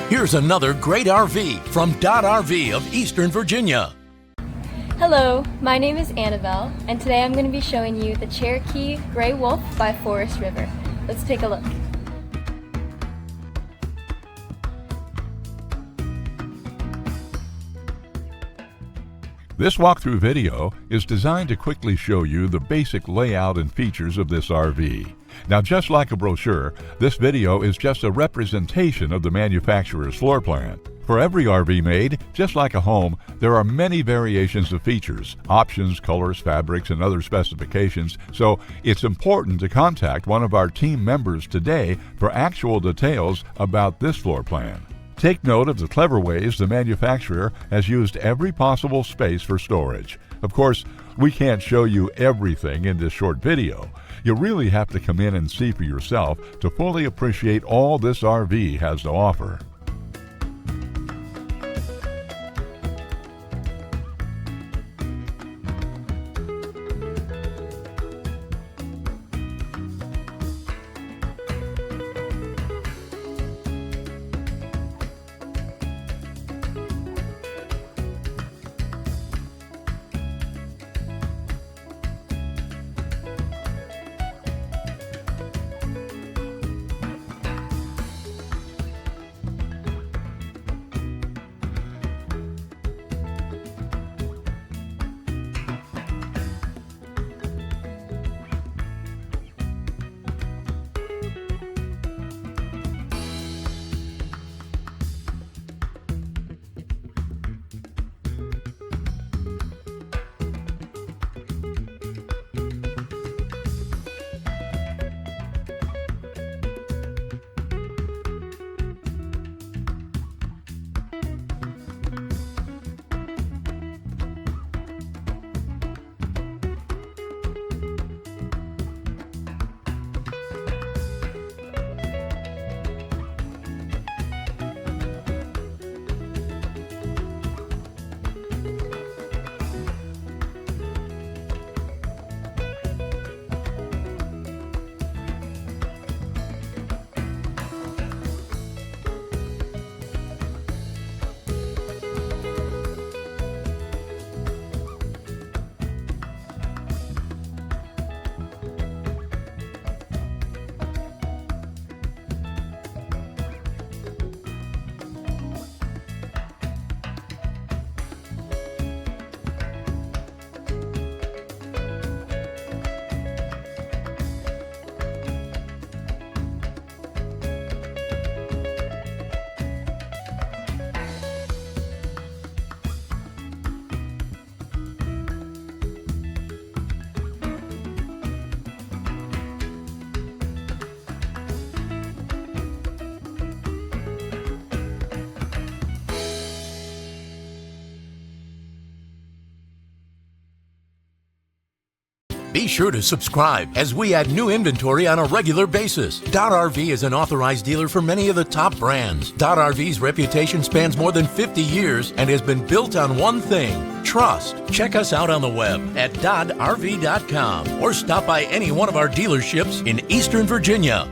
Here's another great RV from Dodd RV of Eastern Virginia. Hello, my name is Annabelle, and today I'm going to be showing you the Cherokee Grey Wolf by Forest River. Let's take a look. This walkthrough video is designed to quickly show you the basic layout and features of this RV. Now, just like a brochure, this video is just a representation of the manufacturer's floor plan. For every RV made, just like a home, there are many variations of features, options, colors, fabrics, and other specifications, so it's important to contact one of our team members today for actual details about this floor plan. Take note of the clever ways the manufacturer has used every possible space for storage. Of course, we can't show you everything in this short video. You really have to come in and see for yourself to fully appreciate all this RV has to offer. Be sure to subscribe as we add new inventory on a regular basis. Dodd RV is an authorized dealer for many of the top brands. Dodd RV's reputation spans more than 50 years and has been built on one thing: trust. Check us out on the web at doddrv.com or stop by any one of our dealerships in Eastern Virginia.